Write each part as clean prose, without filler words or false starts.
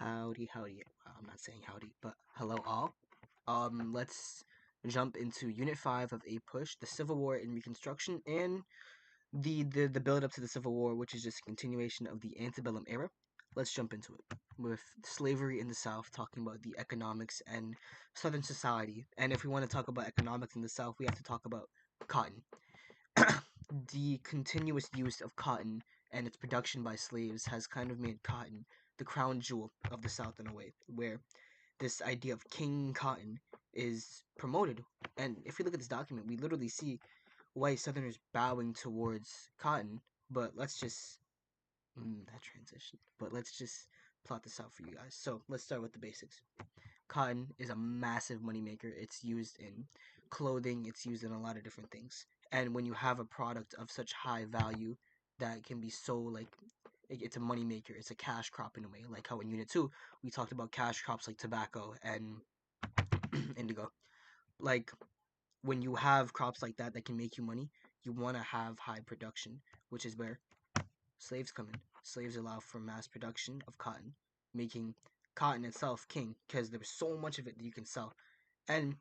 Howdy, howdy. Wow, I'm not saying howdy, but hello all. Let's jump into Unit 5 of APUSH, the Civil War in Reconstruction, and the build up to the Civil War, which is just a continuation of the antebellum era. Let's jump into it with slavery in the South, talking about the economics and Southern society. And if we want to talk about economics in the South, we have to talk about cotton. The continuous use of cotton and its production by slaves has kind of made cotton the crown jewel of the South in a way, where this idea of King Cotton is promoted. And if we look at this document, we literally see white Southerners bowing towards cotton. But let's just that transition. But let's just plot this out for you guys. So let's start with the basics. Cotton is a massive moneymaker. It's used in clothing, it's used in a lot of different things. And when you have a product of such high value that can be so it's a moneymaker, it's a cash crop in a way. Like how in Unit 2 we talked about cash crops like tobacco and indigo. Like when you have crops like that that can make you money, you want to have high production, which is where slaves come in. Slaves allow for mass production of cotton, making cotton itself king because there's so much of it that you can sell. And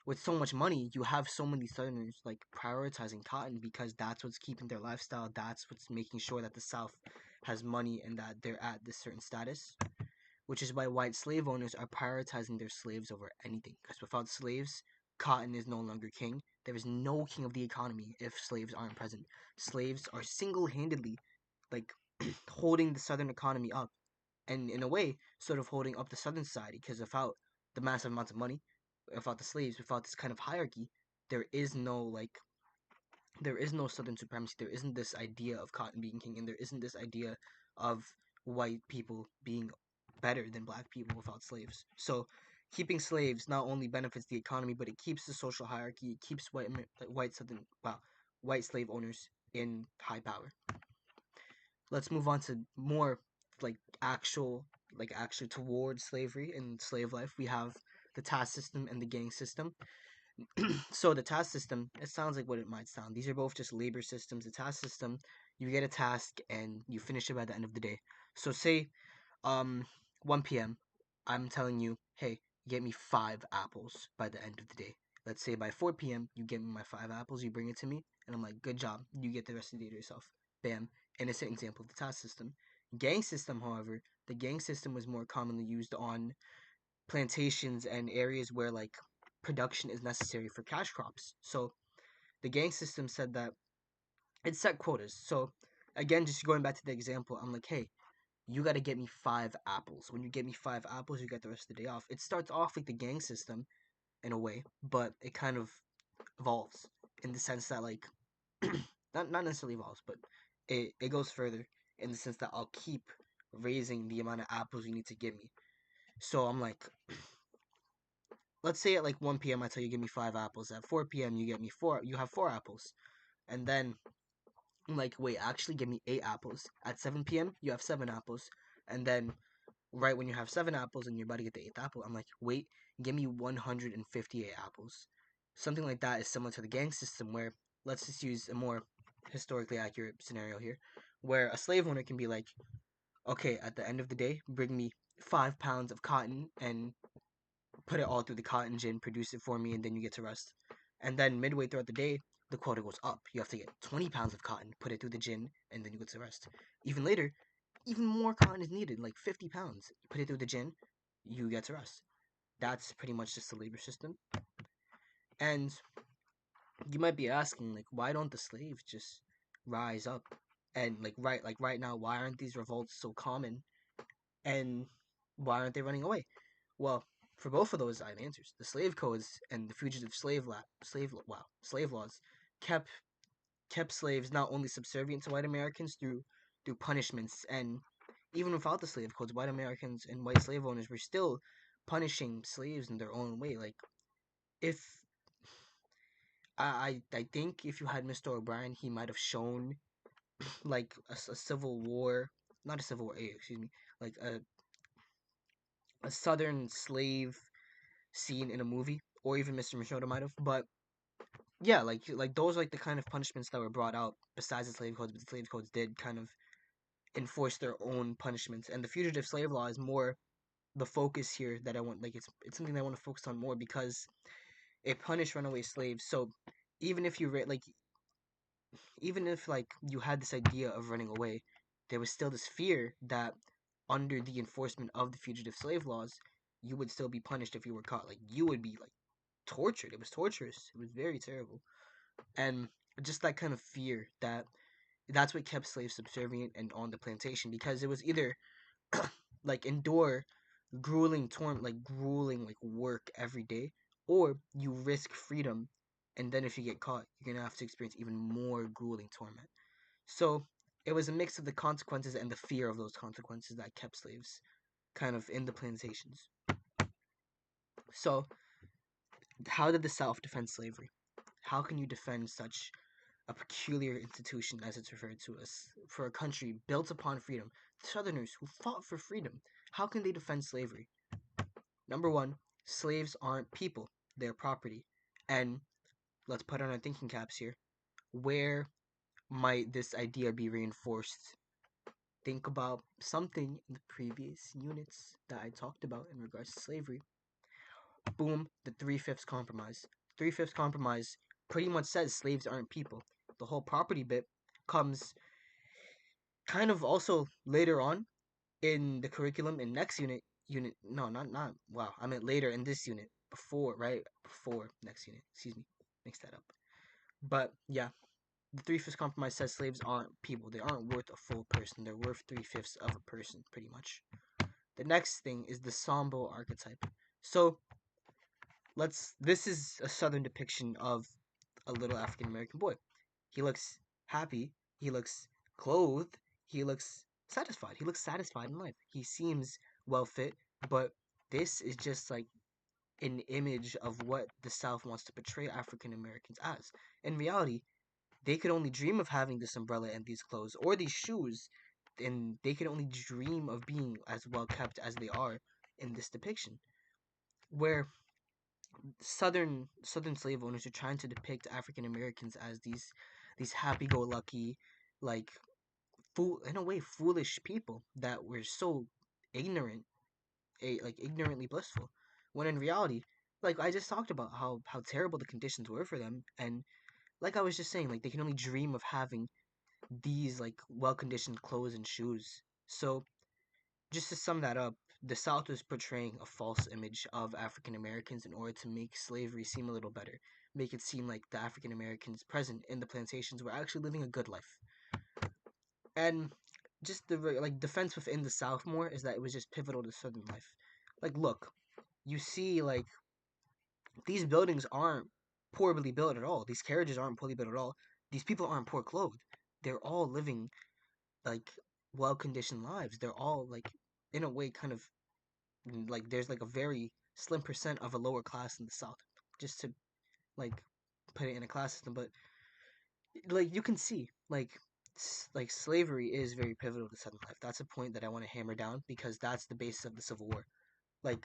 with so much money, you have so many Southerners like prioritizing cotton because that's what's keeping their lifestyle. That's what's making sure that the South has money and that they're at this certain status. Which is why white slave owners are prioritizing their slaves over anything. Because without slaves, cotton is no longer king. There is no king of the economy if slaves aren't present. Slaves are single-handedly like holding the Southern economy up, and in a way, sort of holding up the Southern society. Because without the massive amounts of money, without the slaves, without this kind of hierarchy, there is no Southern supremacy. There isn't this idea of cotton being king, and there isn't this idea of white people being better than black people without slaves. So, keeping slaves not only benefits the economy, but it keeps the social hierarchy. It keeps white slave owners in high power. Let's move on to more like actually towards slavery and slave life. We have the task system and the gang system. So the task system, it sounds like what it might sound. These are both just labor systems. The task system, you get a task and you finish it by the end of the day. So say 1 p.m. I'm telling you, hey, get me 5 apples by the end of the day. Let's say by 4 p.m. you get me my 5 apples, you bring it to me, and I'm like, good job. You get the rest of the day to yourself. Bam. Innocent example of the task system. Gang system, however, the gang system was more commonly used on plantations and areas where like production is necessary for cash crops. So the gang system said that it set quotas. So again, just going back to the example, I'm like, hey, you got to get me 5 apples. When you get me 5 apples, you get the rest of the day off. It starts off like the gang system in a way, but it kind of evolves in the sense that like not necessarily evolves, but it goes further in the sense that I'll keep raising the amount of apples you need to give me. So I'm like, let's say at like 1 p.m. I tell you give me 5 apples. At 4 p.m. you get me four. You have 4 apples, and then I'm like, wait, actually give me 8 apples. At 7 p.m. you have 7 apples, and then right when you have 7 apples and you're about to get the eighth apple, I'm like, wait, give me 158 apples. Something like that is similar to the gang system, where let's just use a more historically accurate scenario here, where a slave owner can be like, okay, at the end of the day, bring me 5 pounds of cotton and put it all through the cotton gin, produce it for me, and then you get to rest. And then midway throughout the day, the quota goes up. You have to get 20 pounds of cotton, put it through the gin, and then you get to rest. Even later, even more cotton is needed, like 50 pounds. You put it through the gin, you get to rest. That's pretty much just the labor system. And you might be asking, like, why don't the slaves just rise up? And like right now, why aren't these revolts so common? And why aren't they running away? Well, for both of those, I have answers. The slave codes and the fugitive slave laws kept slaves not only subservient to white Americans through punishments, and even without the slave codes, white Americans and white slave owners were still punishing slaves in their own way. Like if I think if you had Mr. O'Brien, he might have shown like a civil war, not a civil war, excuse me, like a southern slave scene in a movie, or even Mr. Machado might have. But yeah, like those are like the kind of punishments that were brought out besides the slave codes, but the slave codes did kind of enforce their own punishments, and the fugitive slave law is more. the focus here that I want, like it's something that I want to focus on more because it punished runaway slaves. So even if you like even if like you had this idea of running away, there was still this fear that under the enforcement of the fugitive slave laws, you would still be punished if you were caught. Like you would be like tortured. It was torturous. It was very terrible. And just that kind of fear that's what kept slaves subservient and on the plantation because it was either like endure grueling like work every day, or you risk freedom, and then if you get caught, you're gonna have to experience even more grueling torment. So it was a mix of the consequences and the fear of those consequences that kept slaves kind of in the plantations. So how did the South defend slavery? How can you defend such a peculiar institution, as it's referred to as, for a country built upon freedom? Southerners who fought for freedom, how can they defend slavery? Number one, slaves aren't people, they're property. And let's put on our thinking caps here. Where might this idea be reinforced? Think about something in the previous units that I talked about in regards to slavery. Boom, the three-fifths compromise. Three-fifths compromise pretty much says slaves aren't people. The whole property bit comes kind of also later on in the curriculum in next unit no not wow I meant later in this unit before right before next unit, excuse me, mix that up. But yeah, the three-fifths compromise says slaves aren't people, they aren't worth a full person, they're worth three-fifths of a person pretty much. The next thing is the Sambo archetype. So this is a southern depiction of a little African American boy. He looks happy, he looks clothed, he looks satisfied. He looks satisfied in life. He seems well fit, but this is just like an image of what the South wants to portray African Americans as. In reality, they could only dream of having this umbrella and these clothes or these shoes, and they could only dream of being as well kept as they are in this depiction. Where southern slave owners are trying to depict African Americans as these happy go lucky, like in a way foolish people that were so ignorant, like ignorantly blissful, when in reality, like I just talked about how terrible the conditions were for them, and like I was just saying, like they can only dream of having these like well conditioned clothes and shoes. So just to sum that up, the South was portraying a false image of African Americans in order to make slavery seem a little better, make it seem like the African Americans present in the plantations were actually living a good life. And just the like defense within the South more is that it was just pivotal to Southern life. Like, look, you see, like these buildings aren't poorly built at all. These carriages aren't poorly built at all. These people aren't poor clothed. They're all living like well conditioned lives. They're all like in a way kind of like there's like a very slim percent of a lower class in the South. Just to like put it in a class system, but like you can see like slavery is very pivotal to Southern life. That's a point that I want to hammer down because that's the basis of the Civil War. Like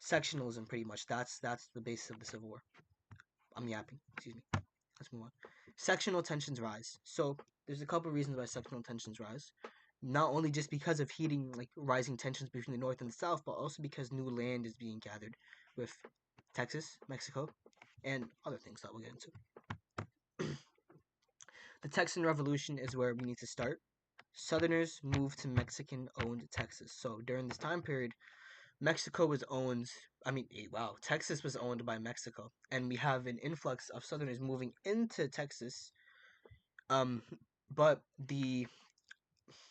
sectionalism, pretty much. That's the basis of the Civil War. I'm yapping. Excuse me. Let's move on. Sectional tensions rise. So there's a couple reasons why sectional tensions rise. Not only just because of heating, like rising tensions between the North and the South, but also because new land is being gathered with Texas, Mexico, and other things that we'll get into. The Texan Revolution is where we need to start. Southerners moved to Mexican-owned Texas. So during this time period, Mexico was owned. I mean, wow, Texas was owned by Mexico, and we have an influx of Southerners moving into Texas. Um, but the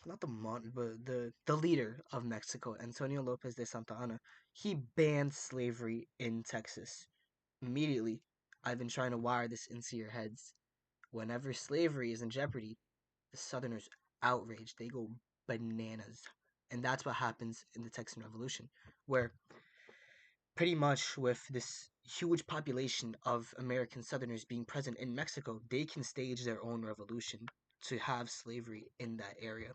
not the mon, but the leader of Mexico, Antonio Lopez de Santa Anna, he banned slavery in Texas immediately. I've been trying to wire this into your heads. Whenever slavery is in jeopardy, the Southerners outraged. They go bananas. And that's what happens in the Texan Revolution, where pretty much with this huge population of American Southerners being present in Mexico, they can stage their own revolution to have slavery in that area.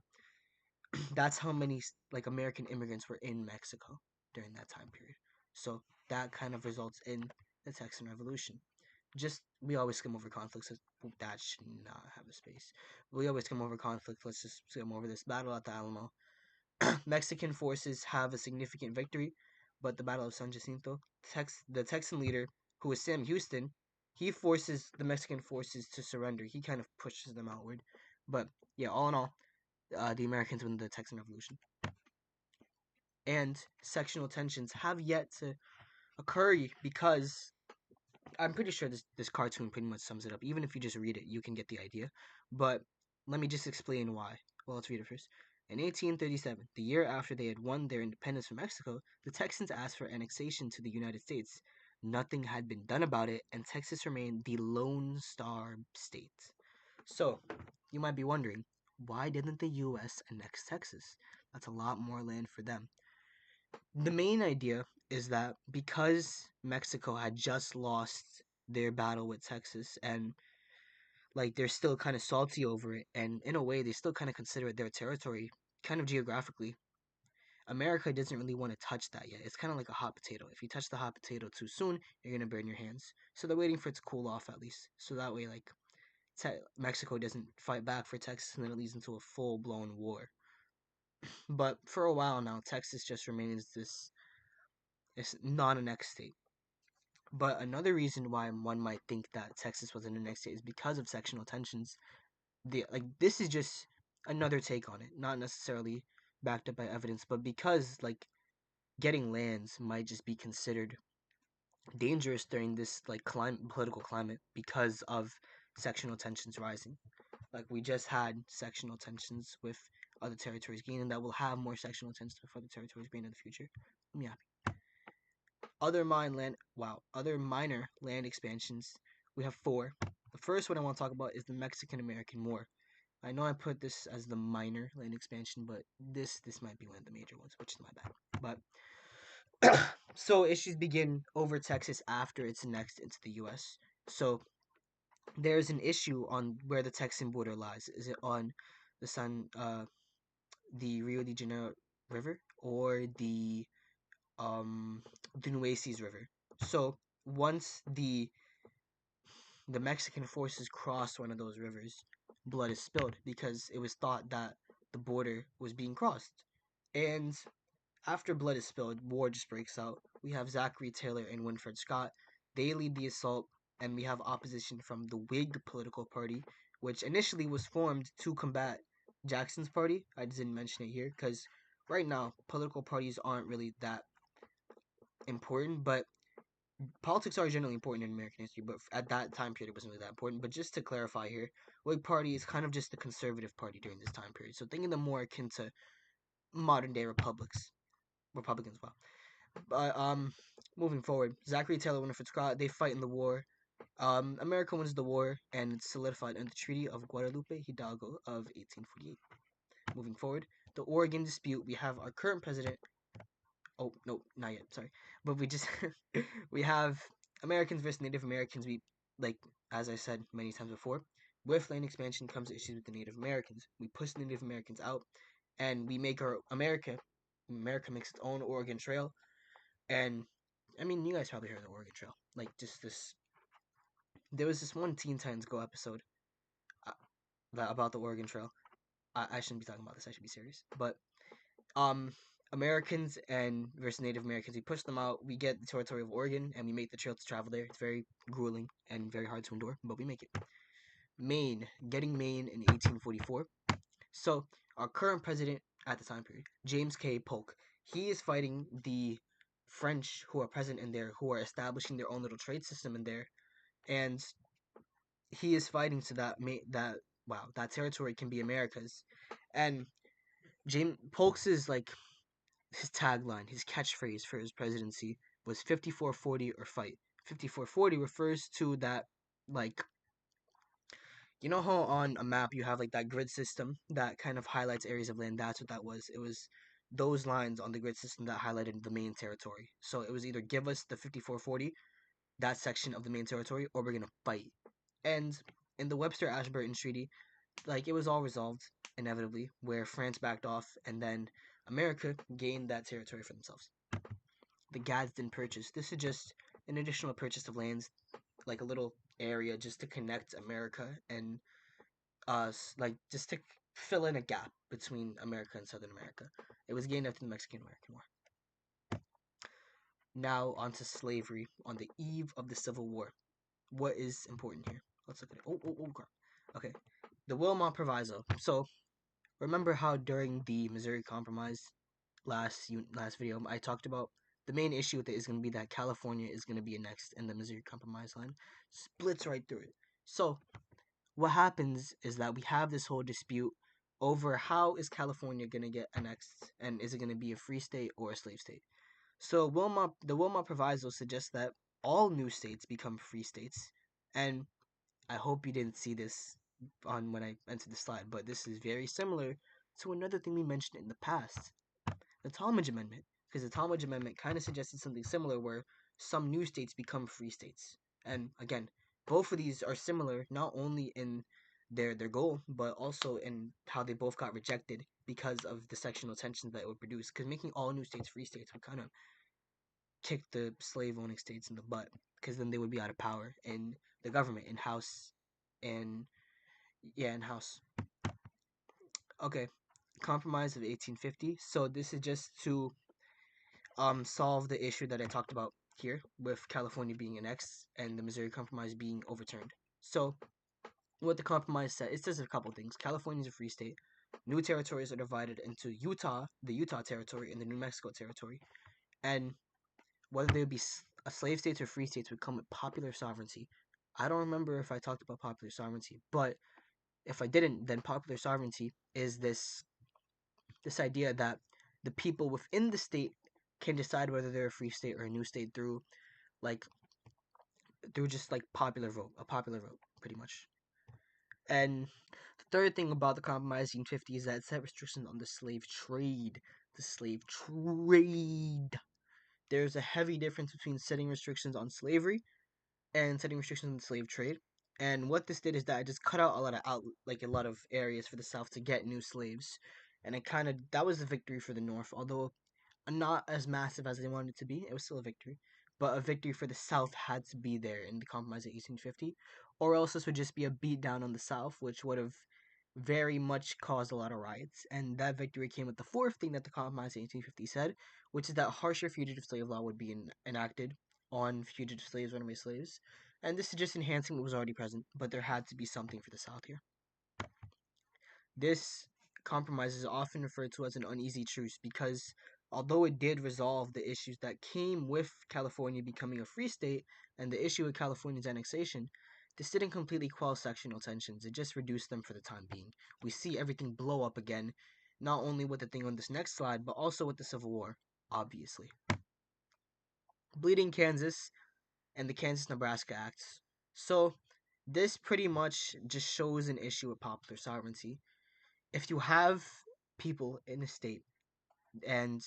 That's how many like American immigrants were in Mexico during that time period. So that kind of results in the Texan Revolution. Just we always skim over conflicts. So that should not have a space. We always skim over conflict. Let's just skim over this battle at the Alamo. Mexican forces have a significant victory, but the Battle of San Jacinto, the Texan leader, who is Sam Houston, he forces the Mexican forces to surrender. He kind of pushes them outward. But yeah, all in all, the Americans win the Texan Revolution. And sectional tensions have yet to occur because I'm pretty sure this cartoon pretty much sums it up. Even if you just read it, you can get the idea. But let me just explain why. Well, let's read it first. In 1837, the year after they had won their independence from Mexico, the Texans asked for annexation to the United States. Nothing had been done about it, and Texas remained the Lone Star State. So, you might be wondering, why didn't the U.S. annex Texas? That's a lot more land for them. The main idea is that because Mexico had just lost their battle with Texas and like they're still kind of salty over it, and in a way they still kind of consider it their territory, kind of geographically. America doesn't really want to touch that yet. It's kind of like a hot potato. If you touch the hot potato too soon, you're gonna burn your hands. So they're waiting for it to cool off at least, so that way like Mexico doesn't fight back for Texas and then it leads into a full blown war. But for a while now, Texas just remains this non-annexed state. But another reason why one might think that Texas was an annexed state is because of sectional tensions. This is just another take on it, not necessarily backed up by evidence, but because like getting lands might just be considered dangerous during this like political climate because of sectional tensions rising. Like we just had sectional tensions with other territories gaining, that will have more sectional tensions with other territories gaining in the future. Yeah. Other minor land expansions. We have four. The first one I want to talk about is the Mexican-American War. I know I put this as the minor land expansion, but this might be one of the major ones, which is my bad. But so issues begin over Texas after it's annexed into the U.S. So there's an issue on where the Texan border lies. Is it on the Rio de Janeiro River or the Nueces River? So once the Mexican forces cross one of those rivers, blood is spilled because it was thought that the border was being crossed. And after blood is spilled, war just breaks out. We have Zachary Taylor and Winfred Scott. They lead the assault, and we have opposition from the Whig political party, which initially was formed to combat Jackson's party. I just didn't mention it here because right now political parties aren't really that important, but politics are generally important in American history, but at that time period, it wasn't really that important. But just to clarify here, Whig Party is kind of just the conservative party during this time period. So think of them more akin to modern day Republicans. Well, but moving forward, Zachary Taylor, Winifred Scott, they fight in the war. America wins the war, and it's solidified in the Treaty of Guadalupe Hidalgo of 1848. Moving forward, the Oregon dispute. We have our current president. Oh no, not yet. Sorry, but we just we have Americans versus Native Americans. We like as I said many times before. With land expansion comes issues with the Native Americans. We push the Native Americans out, and we make our America. America makes its own Oregon Trail, and I mean you guys probably heard of the Oregon Trail. Like just this, there was this one Teen Titans Go episode uh, about the Oregon Trail. I shouldn't be talking about this. I should be serious, but um Americans and versus Native Americans, we push them out. We get the territory of Oregon, and we make the trail to travel there. It's very grueling and very hard to endure, but we make it. Maine, getting Maine in 1844. So our current president at the time period, James K. Polk, he is fighting the French who are present in there, who are establishing their own little trade system in there, and he is fighting so that that territory can be America's. And James Polk's is like his tagline, his catchphrase for his presidency was 5440 or fight. 5440 refers to that, like, you know how on a map you have like that grid system that kind of highlights areas of land? That's what that was. It was those lines on the grid system that highlighted the main territory. So it was either give us the 5440, that section of the main territory, or we're going to fight. And in the Webster Ashburton Treaty, like it was all resolved inevitably, where France backed off and then America gained that territory for themselves. The Gadsden Purchase. This is just an additional purchase of lands, like a little area just to connect America and us, like just to fill in a gap between America and Southern America. It was gained after the Mexican American War. Now onto slavery on the eve of the Civil War. What is important here? Let's look at it. Oh, crap. Okay, the Wilmot Proviso. So remember how during the Missouri Compromise last video I talked about the main issue with it is going to be that California is going to be annexed and the Missouri Compromise line splits right through it. So what happens is that we have this whole dispute over how is California going to get annexed and is it going to be a free state or a slave state. So the Wilmot Proviso suggests that all new states become free states, and I hope you didn't see this on when I entered the slide, but this is very similar to another thing we mentioned in the past, the Talmadge Amendment, because the Talmadge Amendment kind of suggested something similar where some new states become free states. And again, both of these are similar not only in their goal, but also in how they both got rejected because of the sectional tensions that it would produce. Because making all new states free states would kind of kick the slave owning states in the butt, because then they would be out of power in the government, in House, and yeah, in House. Okay, Compromise of 1850. So this is just to solve the issue that I talked about here with California being annexed and the Missouri Compromise being overturned. So what the compromise said, it says a couple things. California is a free state. New territories are divided into Utah, the Utah territory, and the New Mexico territory. And whether they would be slave states or free states would come with popular sovereignty. I don't remember if I talked about popular sovereignty, but if I didn't, then popular sovereignty is this idea that the people within the state can decide whether they're a free state or a new state like through just like a popular vote, pretty much. And the third thing about the Compromise 1850 is that it set restrictions on the slave trade. The slave trade. There's a heavy difference between setting restrictions on slavery and setting restrictions on the slave trade. And what this did is that it just cut out a lot of areas for the South to get new slaves, and it kind of that was a victory for the North, although not as massive as they wanted it to be. It was still a victory, but a victory for the South had to be there in the Compromise of 1850, or else this would just be a beatdown on the South, which would have very much caused a lot of riots. And that victory came with the fourth thing that the Compromise of 1850 said, which is that harsher fugitive slave law would be enacted on fugitive slaves, runaway slaves. And this is just enhancing what was already present, but there had to be something for the South here. This compromise is often referred to as an uneasy truce because although it did resolve the issues that came with California becoming a free state and the issue of California's annexation, this didn't completely quell sectional tensions, it just reduced them for the time being. We see everything blow up again, not only with the thing on this next slide, but also with the Civil War, obviously. Bleeding Kansas and the Kansas-Nebraska Acts. So, this pretty much just shows an issue with popular sovereignty. If you have people in a state and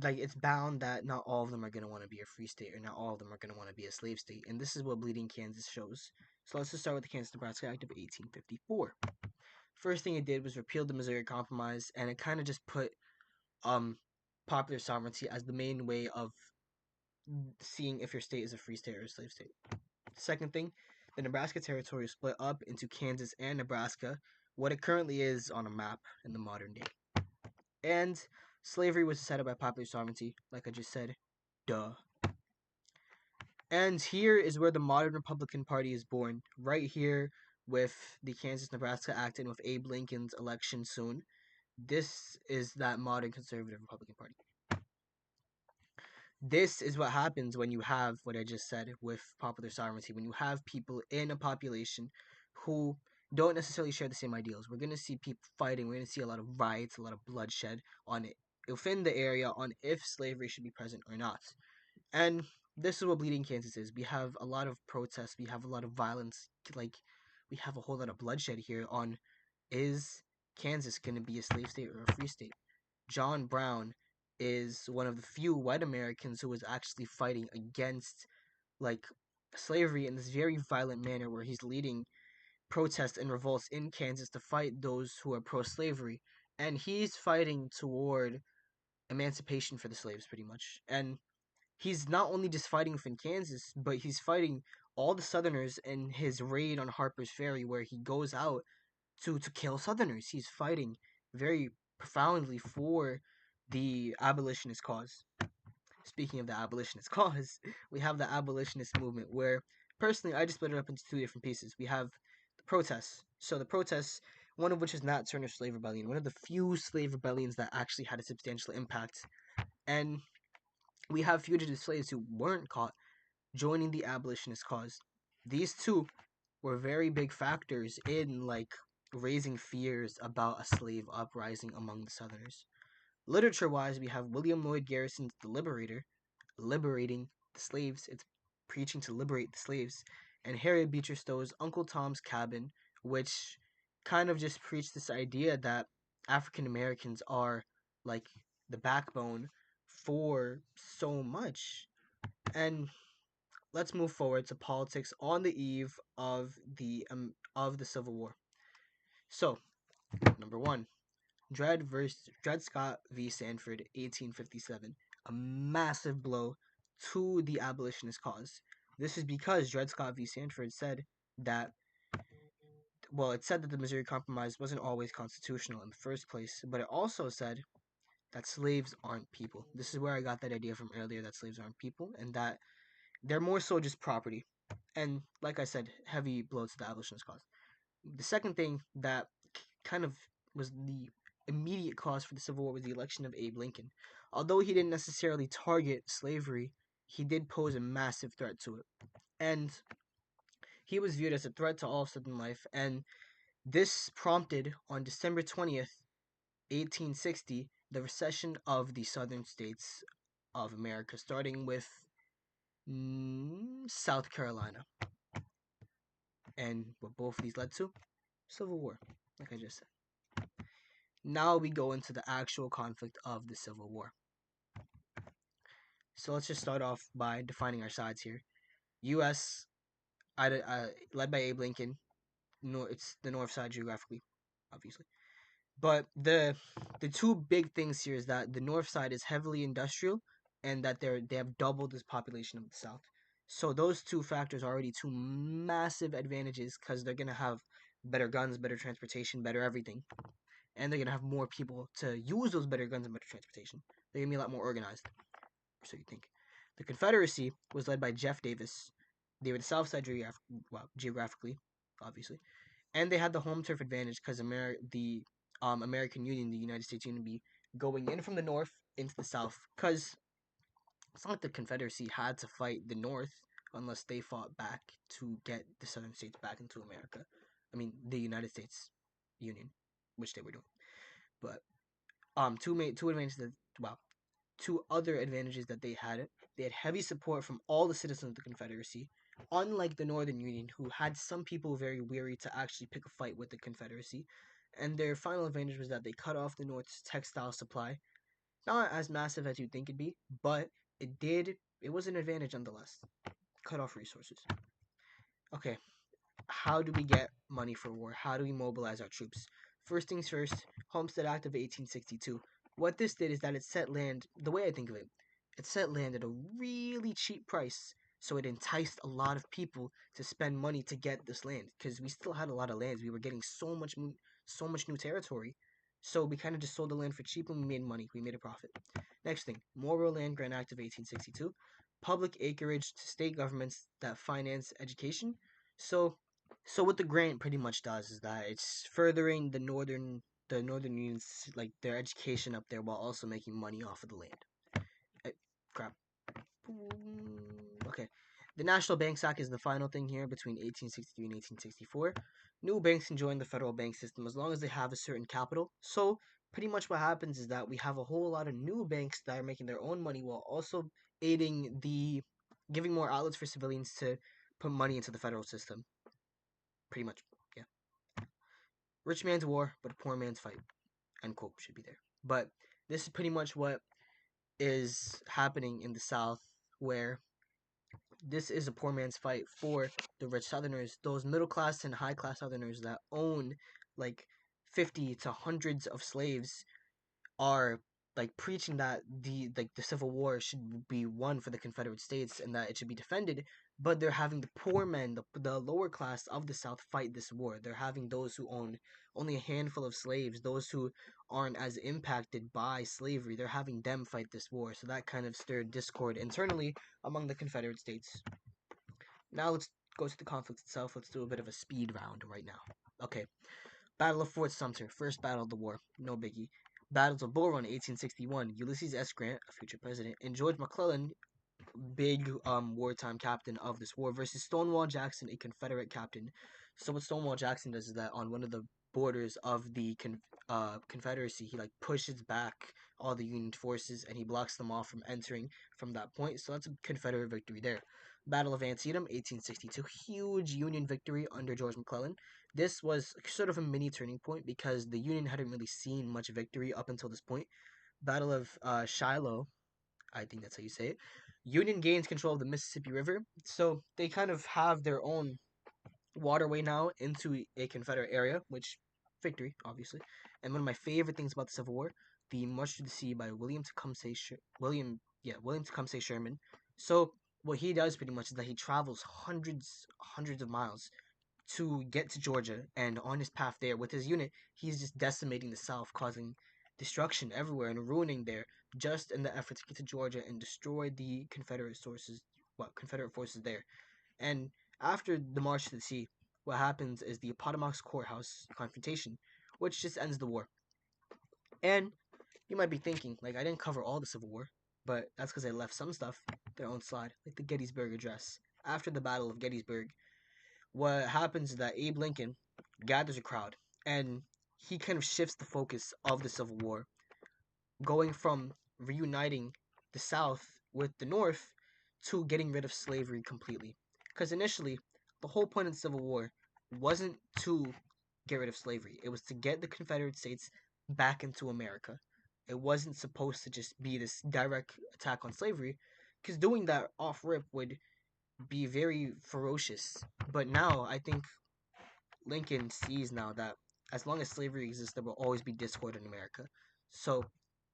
like it's bound that not all of them are going to want to be a free state or not all of them are going to want to be a slave state, and this is what Bleeding Kansas shows. So let's just start with the Kansas-Nebraska Act of 1854. First thing it did was repeal the Missouri Compromise, and it kind of just put um popular sovereignty as the main way of seeing if your state is a free state or a slave state. Second thing, the Nebraska territory was split up into Kansas and Nebraska, what it currently is on a map in the modern day. And slavery was set up by popular sovereignty, like I just said. Duh. And here is where the modern Republican Party is born. Right here with the Kansas-Nebraska Act and with Abe Lincoln's election soon. This is that modern conservative Republican Party. This is what happens when you have what I just said with popular sovereignty. When you have people in a population who don't necessarily share the same ideals. We're going to see people fighting. We're going to see a lot of riots, a lot of bloodshed on it within the area on if slavery should be present or not. And this is what Bleeding Kansas is. We have a lot of protests. We have a lot of violence. Like, we have a whole lot of bloodshed here on is Kansas going to be a slave state or a free state? John Brown is one of the few white Americans who was actually fighting against like slavery in this very violent manner where he's leading protests and revolts in Kansas to fight those who are pro-slavery, and he's fighting toward emancipation for the slaves pretty much. And he's not only just fighting within Kansas, but he's fighting all the Southerners in his raid on Harper's Ferry where he goes out to kill Southerners. He's fighting very profoundly for the abolitionist cause. Speaking of the abolitionist cause, we have the abolitionist movement, where personally I just split it up into two different pieces. We have the protests. So the protests, one of which is Nat Turner's slave rebellion, one of the few slave rebellions that actually had a substantial impact. And we have fugitive slaves who weren't caught joining the abolitionist cause. These two were very big factors in like raising fears about a slave uprising among the Southerners. Literature wise, we have William Lloyd Garrison's The Liberator, liberating the slaves. It's preaching to liberate the slaves. And Harriet Beecher Stowe's Uncle Tom's Cabin, which kind of just preached this idea that African Americans are like the backbone for so much. And let's move forward to politics on the eve of the Civil War. So, number one, Dred Scott v. Sanford, 1857, a massive blow to the abolitionist cause. This is because Dred Scott v. Sanford said that, well, it said that the Missouri Compromise wasn't always constitutional in the first place, but it also said that slaves aren't people. This is where I got that idea from earlier, that slaves aren't people, and that they're more so just property. And like I said, heavy blow to the abolitionist cause. The second thing that kind of was the immediate cause for the Civil War was the election of Abe Lincoln. Although he didn't necessarily target slavery, he did pose a massive threat to it. And he was viewed as a threat to all of Southern life, and this prompted, on December 20th, 1860, the recession of the southern states of America, starting with South Carolina. And what both of these led to? Civil War, like I just said. Now we go into the actual conflict of the Civil War. So let's just start off by defining our sides here. U.S. Led by Abe Lincoln. It's the north side geographically, obviously. But the two big things here is that the north side is heavily industrial, and that they have doubled the population of the south. So those two factors are already two massive advantages, because they're gonna have better guns, better transportation, better everything, and they're gonna have more people to use those better guns and better transportation. They're gonna be a lot more organized. So you think. The Confederacy was led by Jeff Davis. They were the South Side geographically, obviously, and they had the home turf advantage because the American Union, the United States Union, be going in from the north into the south. Because it's not like the Confederacy had to fight the North unless they fought back to get the Southern states back into America. I mean, the United States Union, which they were doing. But two advantages that two other advantages that they had heavy support from all the citizens of the Confederacy, unlike the Northern Union, who had some people very weary to actually pick a fight with the Confederacy. And their final advantage was that they cut off the North's textile supply. Not as massive as you'd think it'd be, but it was an advantage nonetheless. Cut off resources. Okay, how do we get money for war? How do we mobilize our troops? First things first, Homestead Act of 1862. What this did is that it set land, the way I think of it, it set land at a really cheap price, so it enticed a lot of people to spend money to get this land, because we still had a lot of lands. We were getting so much new territory, so we kind of just sold the land for cheap and we made money. We made a profit. Next thing, Morrill Land Grant Act of 1862. Public acreage to state governments that finance education. So what the grant pretty much does is that it's furthering the northern unions, like their education up there, while also making money off of the land. Crap. Okay. The National Banks Act is the final thing here between 1863 and 1864. New banks can join the federal bank system as long as they have a certain capital. So pretty much what happens is that we have a whole lot of new banks that are making their own money while also giving more outlets for civilians to put money into the federal system. Pretty much, yeah. Rich man's war, but a poor man's fight. End quote should be there. But this is pretty much what is happening in the South, where this is a poor man's fight for the rich Southerners, those middle class and high class Southerners that own like 50 to hundreds of slaves are like preaching that the Civil War should be won for the Confederate States and that it should be defended, but they're having the poor men, the lower class of the South fight this war. They're having those who own only a handful of slaves, those who aren't as impacted by slavery, they're having them fight this war. So that kind of stirred discord internally among the Confederate States. Now let's go to the conflict itself. Let's do a bit of a speed round right now. Okay. Battle of Fort Sumter, first battle of the war, no biggie. Battles of Bull Run, 1861. Ulysses S. Grant, a future president, and George McClellan, big wartime captain of this war, versus Stonewall Jackson, a Confederate captain. So what Stonewall Jackson does is that on one of the borders of the Confederacy, he like pushes back all the Union forces and he blocks them off from entering from that point. So that's a Confederate victory there. Battle of Antietam, 1862, huge Union victory under George McClellan. This was sort of a mini turning point because the Union hadn't really seen much victory up until this point. Battle of Shiloh, I think that's how you say it. Union gains control of the Mississippi River, so they kind of have their own waterway now into a Confederate area, which victory, obviously. And one of my favorite things about the Civil War, the March to the Sea by William Tecumseh Sherman. So what he does pretty much is that he travels hundreds of miles to get to Georgia, and on his path there with his unit, he's just decimating the South, causing destruction everywhere and ruining there, just in the effort to get to Georgia and destroy the Confederate forces there. And after the March to the Sea, what happens is the Appomattox Courthouse confrontation, which just ends the war. And you might be thinking, like, I didn't cover all the Civil War, but that's because I left some stuff their own slide, like the Gettysburg Address. After the Battle of Gettysburg, what happens is that Abe Lincoln gathers a crowd and he kind of shifts the focus of the Civil War, going from reuniting the South with the North to getting rid of slavery completely. Because initially, the whole point of the Civil War wasn't to get rid of slavery, it was to get the Confederate States back into America. It wasn't supposed to just be this direct attack on slavery, because doing that off rip would be very ferocious. But now I think Lincoln sees now that as long as slavery exists, there will always be discord in America. So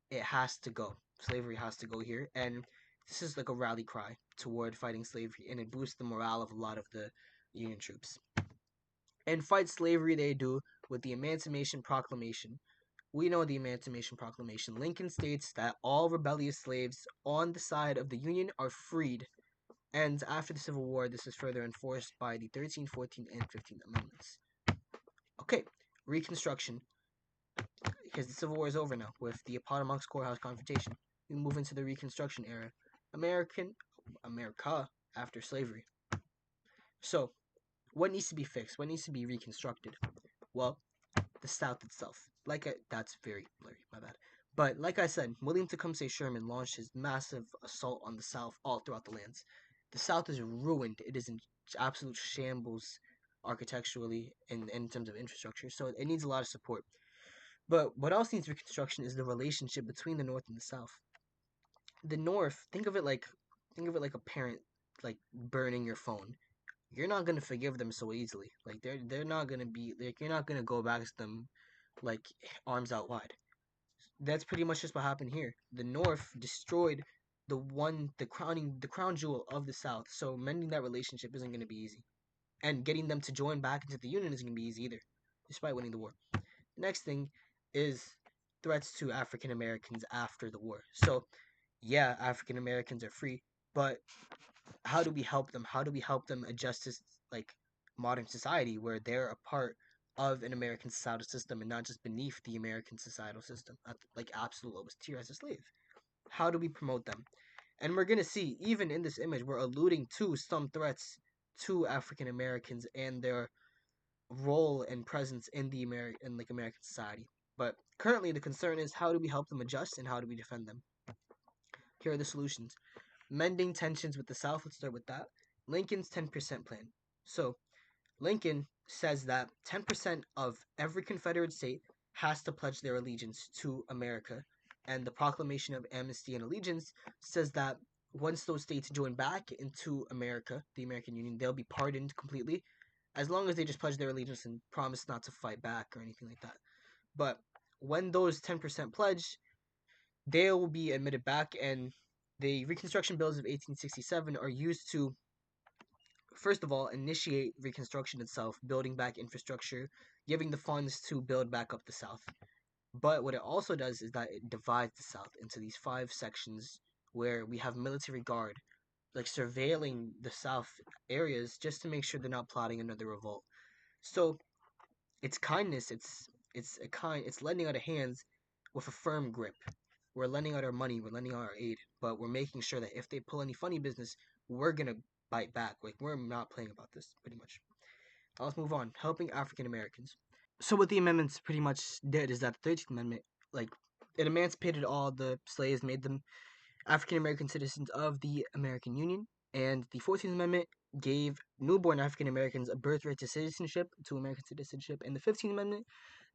it has to go. Slavery has to go here. And this is like a rally cry toward fighting slavery, and it boosts the morale of a lot of the Union troops. And fight slavery they do with the Emancipation Proclamation. We know the Emancipation Proclamation. Lincoln states that all rebellious slaves on the side of the Union are freed. And after the Civil War, this is further enforced by the 13th, 14th, and 15th Amendments. Okay, Reconstruction. Because the Civil War is over now with the Appomattox Courthouse confrontation. We move into the Reconstruction era. America after slavery. So, what needs to be fixed? What needs to be reconstructed? Well, the South itself. That's very blurry, my bad. But like I said, William Tecumseh Sherman launched his massive assault on the South all throughout the lands. The South is ruined. It is in absolute shambles architecturally and in terms of infrastructure. So it needs a lot of support. But what else needs reconstruction is the relationship between the North and the South. The North, think of it like a parent like burning your phone. You're not gonna forgive them so easily. Like they're not gonna be like you're not gonna go back to them like arms out wide. That's pretty much just what happened here. The North destroyed the crown jewel of the South. So mending that relationship isn't gonna be easy, and getting them to join back into the Union isn't gonna be easy either, despite winning the war. The next thing is threats to African Americans after the war. So yeah, African Americans are free, but how do we help them? How do we help them adjust to like modern society where they're a part of an American societal system and not just beneath the American societal system at like absolute lowest tier as a slave? How do we promote them? And we're gonna see even in this image we're alluding to some threats to African Americans and their role and presence in the American society. But currently the concern is how do we help them adjust and how do we defend them? Here are the solutions. Mending tensions with the South. Let's start with that. Lincoln's 10% plan. So, Lincoln says that 10% of every Confederate state has to pledge their allegiance to America. And the Proclamation of Amnesty and Allegiance says that once those states join back into America, the American Union, they'll be pardoned completely as long as they just pledge their allegiance and promise not to fight back or anything like that. But when those 10% pledge, they will be admitted back, and the Reconstruction Bills of 1867 are used to, first of all, initiate Reconstruction itself, building back infrastructure, giving the funds to build back up the South. But what it also does is that it divides the South into these five sections where we have military guard, like surveilling the South areas just to make sure they're not plotting another revolt. So it's kindness. It's lending out of hands with a firm grip. We're lending out our money. We're lending out our aid, but we're making sure that if they pull any funny business, we're gonna bite back. Like we're not playing about this pretty much. Let's move on. Helping African Americans. So what the amendments pretty much did is that the 13th Amendment, like, it emancipated all the slaves, made them African American citizens of the American Union, and the 14th Amendment gave newborn African Americans a birthright to citizenship, to American citizenship, and the 15th Amendment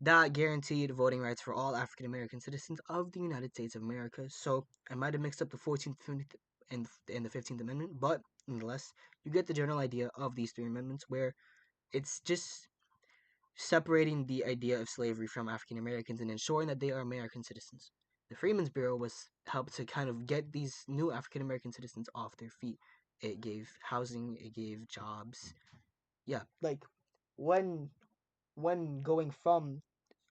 that guaranteed voting rights for all African American citizens of the United States of America. So I might have mixed up the 14th and the 15th Amendment, but nonetheless, you get the general idea of these three amendments where it's just separating the idea of slavery from African Americans and ensuring that they are American citizens. The Freedmen's Bureau was helped to kind of get these new African American citizens off their feet. It gave housing, it gave jobs. Yeah, like when when going from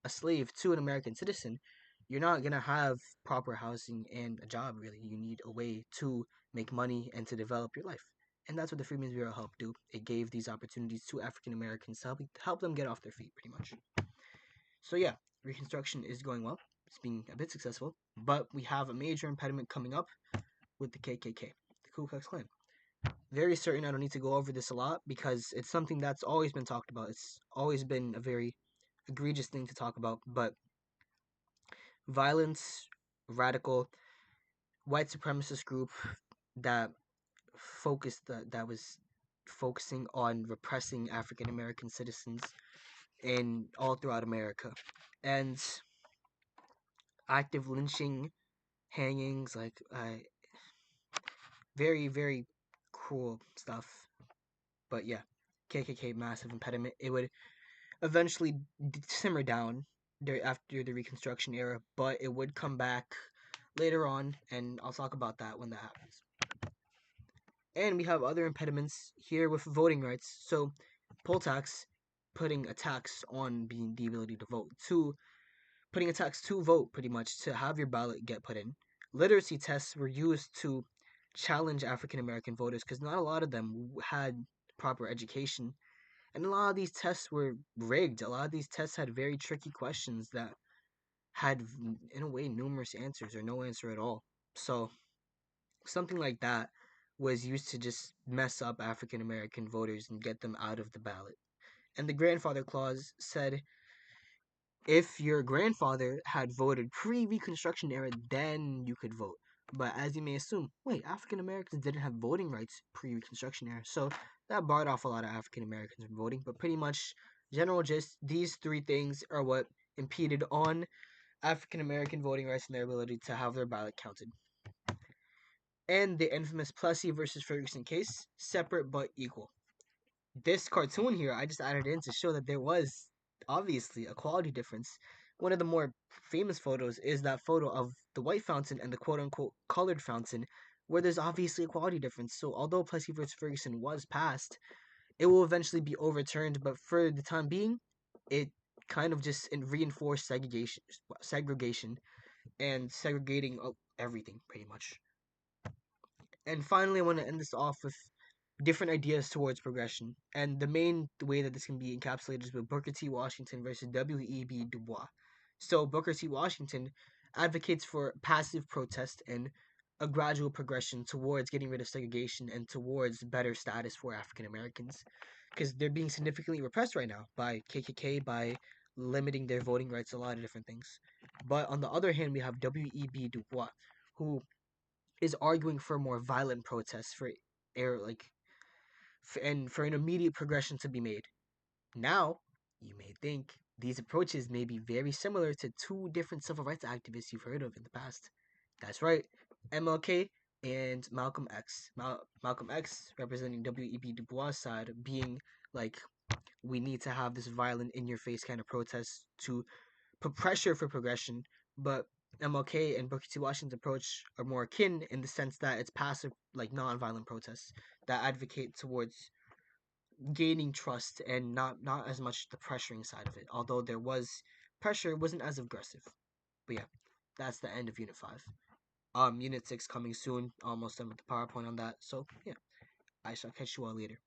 a slave to an American citizen, you're not gonna have proper housing and a job really. You need a way to make money and to develop your life. And that's what the Freedmen's Bureau helped do. It gave these opportunities to African Americans to help them get off their feet pretty much. So yeah, Reconstruction is going well. It's being a bit successful, but we have a major impediment coming up with the KKK, the Ku Klux Klan. Very certain I don't need to go over this a lot because it's something that's always been talked about. It's always been a very egregious thing to talk about, but violence, radical white supremacist group that that was focusing on repressing African American citizens in all throughout America, and active lynching, hangings, like very cruel stuff. But yeah, KKK massive impediment. It would eventually simmer down after the Reconstruction era, but it would come back later on, and I'll talk about that when that happens. And we have other impediments here with voting rights. So, poll tax, putting a tax on being the ability to vote. Two, putting a tax to vote, pretty much, to have your ballot get put in. Literacy tests were used to challenge African American voters because not a lot of them had proper education. And a lot of these tests were rigged. A lot of these tests had very tricky questions that had, in a way, numerous answers or no answer at all. So, something like that was used to just mess up African American voters and get them out of the ballot. And the grandfather clause said if your grandfather had voted pre-Reconstruction era, then you could vote. But as you may assume, wait, African Americans didn't have voting rights pre-Reconstruction era, so that barred off a lot of African Americans from voting. But pretty much, general gist, these three things are what impeded on African American voting rights and their ability to have their ballot counted. And the infamous Plessy versus Ferguson case, separate but equal. This cartoon here, I just added in to show that there was obviously a quality difference. One of the more famous photos is that photo of the white fountain and the quote unquote colored fountain, where there's obviously a quality difference. So, although Plessy versus Ferguson was passed, it will eventually be overturned, but for the time being, it kind of just reinforced segregation and segregating everything pretty much. And finally, I want to end this off with different ideas towards progression. And the main way that this can be encapsulated is with Booker T. Washington versus W.E.B. Du Bois. So Booker T. Washington advocates for passive protest and a gradual progression towards getting rid of segregation and towards better status for African Americans, because they're being significantly repressed right now by KKK, by limiting their voting rights, a lot of different things. But on the other hand, we have W.E.B. Du Bois, who is arguing for more violent protests for air like and for an immediate progression to be made. Now, you may think these approaches may be very similar to two different civil rights activists you've heard of in the past. That's right, MLK and Malcolm X. Malcolm X representing W.E.B. Du Bois' side, being like, we need to have this violent, in your face kind of protest to put pressure for progression, but MLK and Booker T. Washington's approach are more akin in the sense that it's passive, like non-violent protests that advocate towards gaining trust and not as much the pressuring side of it. Although there was pressure, it wasn't as aggressive. But yeah, that's the end of Unit 5. Unit 6 coming soon. Almost done with the PowerPoint on that. So yeah, I shall catch you all later.